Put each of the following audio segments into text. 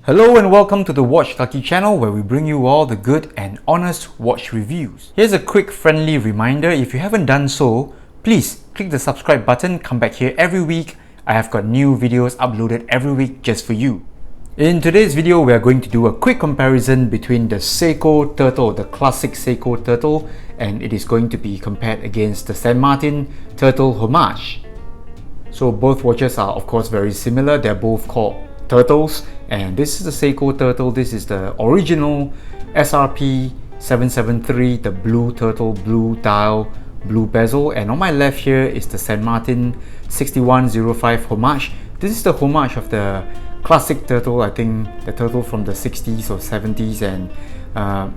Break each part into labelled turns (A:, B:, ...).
A: Hello and welcome to the Watch Lucky channel where we bring you all the good and honest watch reviews. Here's a quick friendly reminder, if you haven't done so, please click the subscribe button, come back here every week. I have got new videos uploaded every week just for you. In today's video, we are going to do a quick comparison between the Seiko Turtle, the classic Seiko Turtle, and it is going to be compared against the San Martin Turtle Homage. So both watches are of course very similar, they're both called Turtles, and this is the Seiko Turtle. This is the original SRP773, the blue turtle, blue dial, blue bezel, and on my left here is the San Martin 6105 Homage. This is the Homage of the classic turtle, I think the turtle from the 60s or 70s, and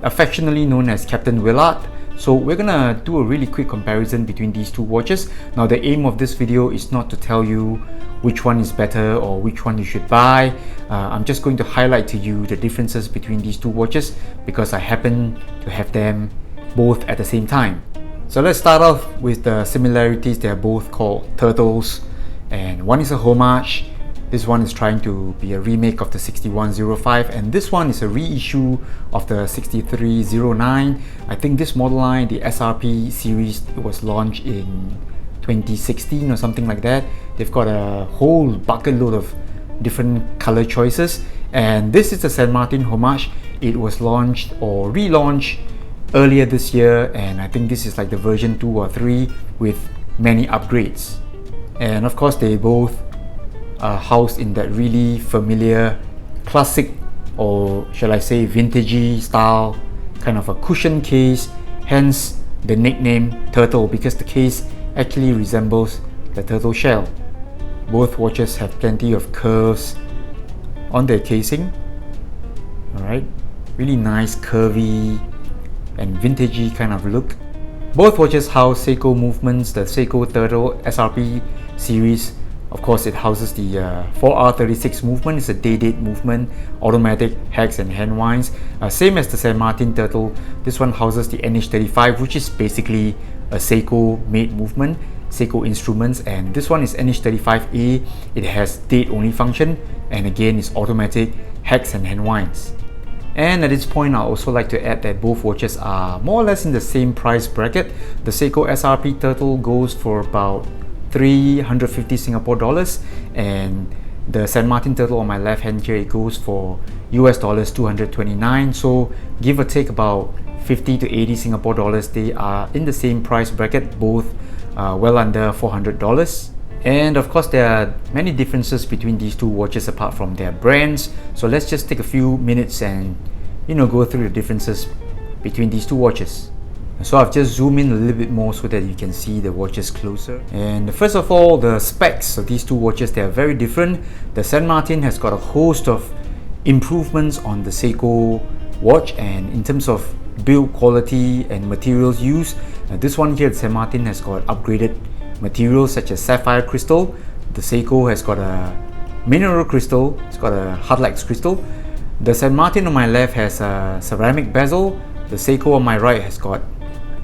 A: affectionately known as Captain Willard. So we're gonna do a really quick comparison between these two watches. Now the aim of this video is not to tell you which one is better or which one you should buy. I'm just going to highlight to you the differences between these two watches because I happen to have them both at the same time. So let's start off with the similarities. They're both called Turtles, and one is a Homage. This one is trying to be a remake of the 6105, and this one is a reissue of the 6309. I think this model line, the SRP series, was launched in 2016 or something like that. They've got a whole bucket load of different color choices, and this is the San Martin Homage. It was launched or relaunched earlier this year, and I think this is like the version 2 or 3 with many upgrades. And of course they both are housed in that really familiar classic, or shall I say vintagey style, kind of a cushion case, hence the nickname Turtle, because the case actually resembles the turtle shell. Both watches have plenty of curves on their casing. Alright, really nice curvy and vintagey kind of look. Both watches house Seiko movements, the Seiko Turtle SRP series. Of course, it houses the 4R36 movement. It's a day-date movement, automatic hex and hand winds. Same as the San Martin Turtle, this one houses the NH35, which is basically a Seiko-made movement, Seiko instruments, and this one is NH35A. It has date-only function, and again, it's automatic hex and hand winds. And at this point, I also like to add that both watches are more or less in the same price bracket. The Seiko SRP Turtle goes for about 350 Singapore dollars, and the San Martin Turtle on my left hand here, it goes for US dollars 229. So give or take about 50 to 80 Singapore dollars. They are in the same price bracket, both well under $400. And of course there are many differences between these two watches apart from their brands. So let's just take a few minutes and go through the differences between these two watches. So I've just zoomed in a little bit more so that you can see the watches closer. And first of all, the specs of these two watches, they are very different. The San Martin has got a host of improvements on the Seiko watch, and in terms of build quality and materials used, this one here, the San Martin, has got upgraded materials such as sapphire crystal. The Seiko has got a mineral crystal, it's got a hardlex crystal. The San Martin on my left has a ceramic bezel. The Seiko on my right has got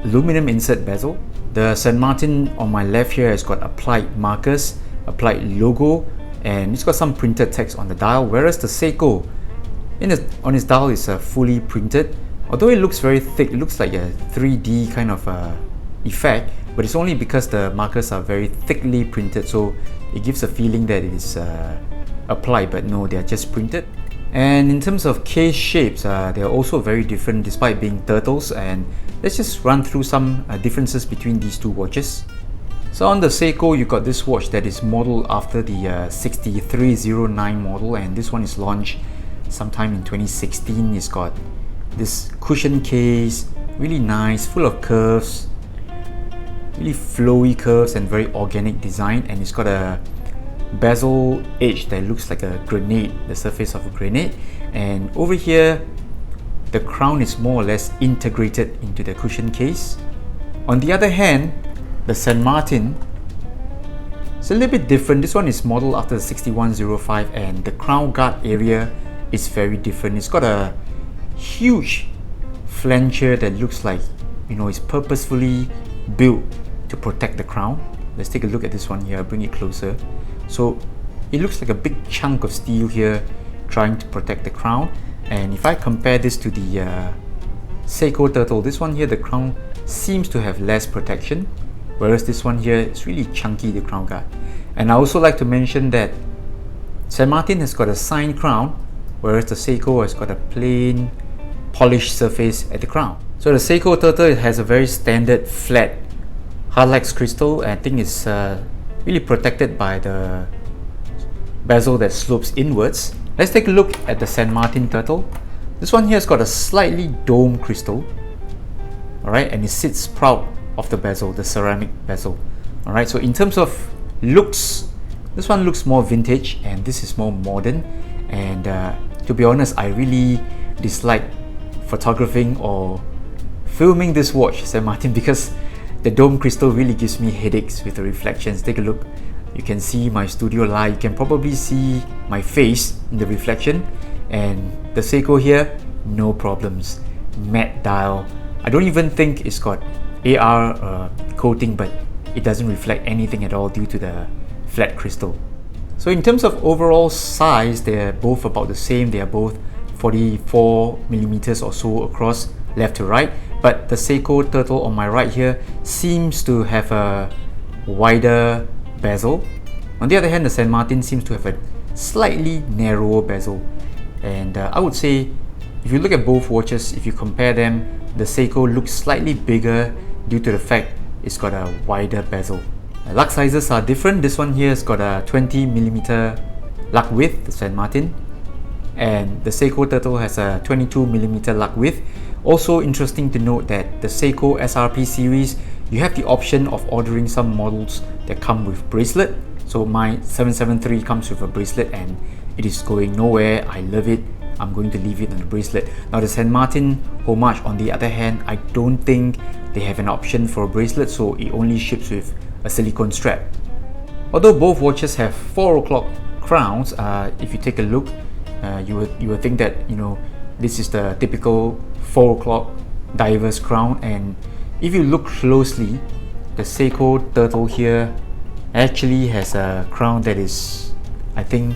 A: aluminum insert bezel. The San Martin on my left here has got applied markers, applied logo, and it's got some printed text on the dial, whereas the Seiko on its dial is fully printed. Although it looks very thick, it looks like a 3D kind of effect, but it's only because the markers are very thickly printed, so it gives a feeling that it is applied, but no, they are just printed. And in terms of case shapes, they are also very different despite being turtles, and let's just run through some differences between these two watches. So on the Seiko, you got this watch that is modeled after the 6309 model, and this one is launched sometime in 2016. It's got this cushion case, really nice, full of curves, really flowy curves and very organic design, and it's got a bezel edge that looks like a grenade, the surface of a grenade. And over here, the crown is more or less integrated into the cushion case. On the other hand, the San Martin is a little bit different. This one is modeled after the 6105, and the crown guard area is very different. It's got a huge flancher that looks like it's purposefully built to protect the crown. Let's take a look at this one here. I'll bring it closer. So it looks like a big chunk of steel here trying to protect the crown. And if I compare this to the Seiko Turtle, this one here, the crown seems to have less protection, whereas this one here is really chunky, the crown guard. And I also like to mention that San Martin has got a signed crown, whereas the Seiko has got a plain polished surface at the crown. So the Seiko Turtle has a very standard flat Hardlex crystal, and I think it's really protected by the bezel that slopes inwards. Let's take a look at the San Martin Turtle. This one here has got a slightly domed crystal, alright, and it sits proud of the bezel, the ceramic bezel. Alright, so in terms of looks, this one looks more vintage and this is more modern. And to be honest, I really dislike photographing or filming this watch, San Martin, because the dome crystal really gives me headaches with the reflections. Take a look. You can see my studio light. You can probably see my face in the reflection. And the Seiko here, no problems. Matte dial. I don't even think it's got AR coating, but it doesn't reflect anything at all due to the flat crystal. So in terms of overall size, they're both about the same. They are both 44 millimeters or so across, left to right. But the Seiko Turtle on my right here seems to have a wider bezel. On the other hand, the San Martin seems to have a slightly narrower bezel. And I would say, if you look at both watches, if you compare them, the Seiko looks slightly bigger due to the fact it's got a wider bezel. Lug sizes are different. This one here has got a 20mm lug width, the San Martin, and the Seiko Turtle has a 22mm lug width. Also interesting to note that the Seiko SRP series, you have the option of ordering some models that come with bracelet. So my 773 comes with a bracelet and it is going nowhere. I love it. I'm going to leave it on the bracelet. Now the San Martin Homage, on the other hand, I don't think they have an option for a bracelet, so it only ships with a silicone strap. Although both watches have 4 o'clock crowns, if you take a look, you would think that, you know, this is the typical 4 o'clock diver's crown. And if you look closely, the Seiko Turtle here actually has a crown that is, I think,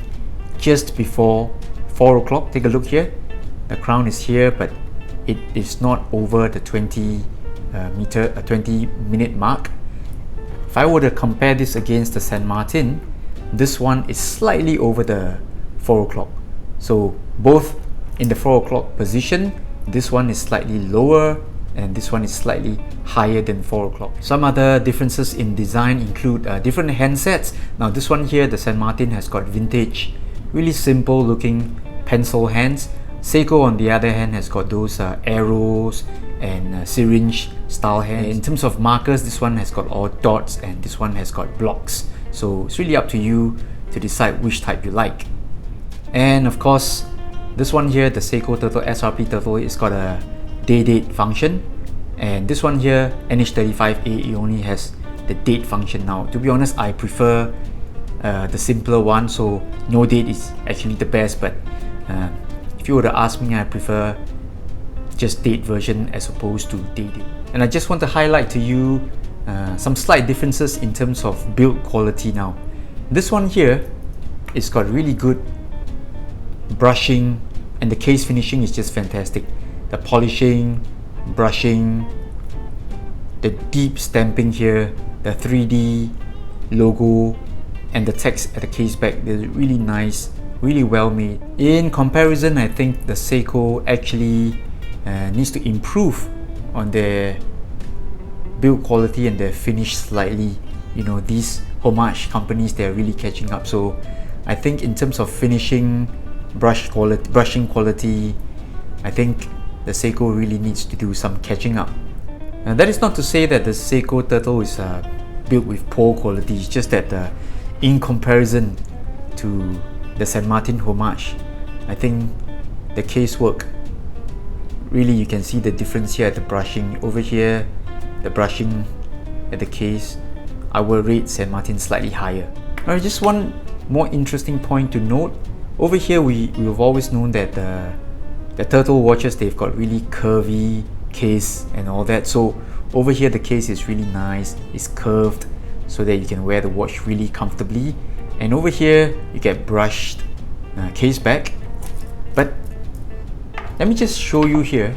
A: just before 4 o'clock. Take a look here. The crown is here, but it is not over the 20 minute mark. If I were to compare this against the San Martin, this one is slightly over the 4 o'clock. So both in the 4 o'clock position, this one is slightly lower and this one is slightly higher than 4 o'clock. Some other differences in design include different handsets. Now this one here, the San Martin, has got vintage, really simple looking pencil hands. Seiko on the other hand has got those arrows and syringe style hands. In terms of markers, this one has got all dots and this one has got blocks. So it's really up to you to decide which type you like. And of course, this one here, the Seiko Turtle SRP Turtle, is got a day date function. And this one here, NH35A, it only has the date function. Now, to be honest, I prefer the simpler one, so no date is actually the best. But if you were to ask me, I prefer just date version as opposed to day date. And I just want to highlight to you some slight differences in terms of build quality. Now, this one here, it's got really good brushing and the case finishing is just fantastic. The polishing, brushing, the deep stamping here, the 3D logo and the text at the case back, they're really nice, really well made. In comparison, I think the Seiko actually needs to improve on their build quality and their finish slightly. You know, these Homage companies, they're really catching up. So I think in terms of finishing, brushing quality, I think the Seiko really needs to do some catching up. And that is not to say that the Seiko Turtle is built with poor quality. It's just that in comparison to the San Martin Homage, I think the casework, really you can see the difference here at the brushing. Over here, the brushing at the case, I will rate San Martin slightly higher. Alright, just one more interesting point to note. Over here, we've always known that the Turtle watches, they've got really curvy case and all that. So over here, the case is really nice. It's curved so that you can wear the watch really comfortably. And over here, you get brushed case back. Let me just show you here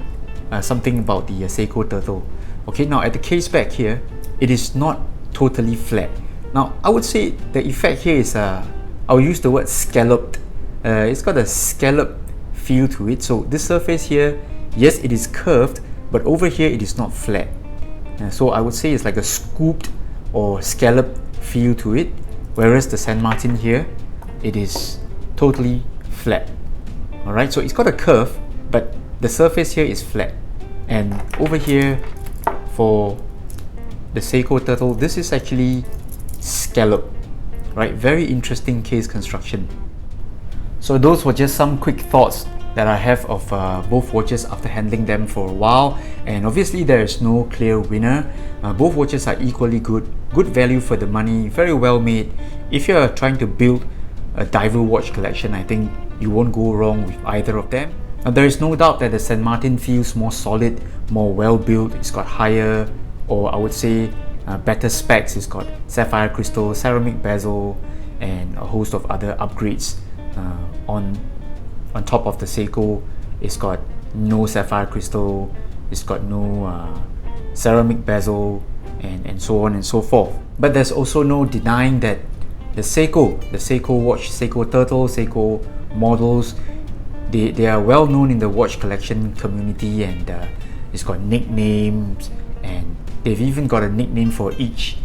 A: something about the Seiko Turtle. Okay, now at the case back here, it is not totally flat. Now I would say the effect here is I'll use the word scalloped. It's got a scallop feel to it. So this surface here, yes, it is curved, but over here it is not flat. So I would say it's like a scooped or scalloped feel to it, whereas the San Martin here, it is totally flat. Alright, so it's got a curve, but the surface here is flat. And over here for the Seiko Turtle, this is actually scallop. Right, very interesting case construction. So those were just some quick thoughts that I have of both watches after handling them for a while, and obviously there is no clear winner. Both watches are equally good value for the money, very well made. If you're trying to build a diver watch collection, I think you won't go wrong with either of them. Now, there is no doubt that the San Martin feels more solid, more well built. It's got higher, or I would say better specs. It's got sapphire crystal, ceramic bezel, and a host of other upgrades on top of the Seiko. It's got no sapphire crystal, it's got no ceramic bezel, and so on and so forth. But there's also no denying that the Seiko watch, Seiko Turtle, Seiko models, they are well known in the watch collection community, and it's got nicknames, and they've even got a nickname for each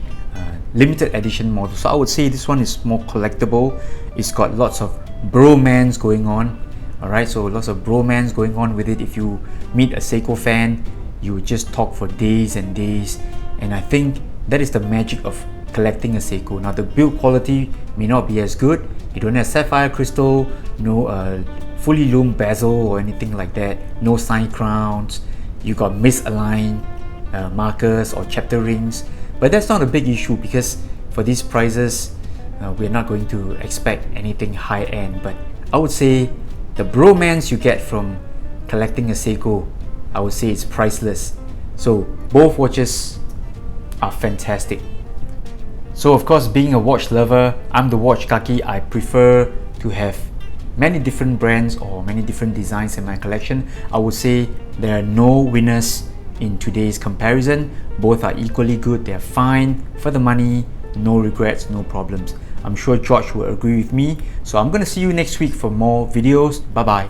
A: limited edition model. So I would say this one is more collectible. It's got lots of bromance going on. Alright, so lots of bromance going on with it. If you meet a Seiko fan, you would just talk for days and days, and I think that is the magic of collecting a Seiko. Now the build quality may not be as good. You don't have sapphire crystal, no fully loomed bezel or anything like that, no side crowns, you got misaligned markers or chapter rings, but that's not a big issue because for these prices we're not going to expect anything high-end. But I would say the bromance you get from collecting a Seiko, I would say it's priceless. So both watches are fantastic. So of course, being a watch lover, I'm the watch kaki. I prefer to have many different brands or many different designs in my collection. I would say there are no winners in today's comparison. Both are equally good. They're fine for the money, no regrets, no problems. I'm sure George will agree with me. So I'm going to see you next week for more videos. Bye bye.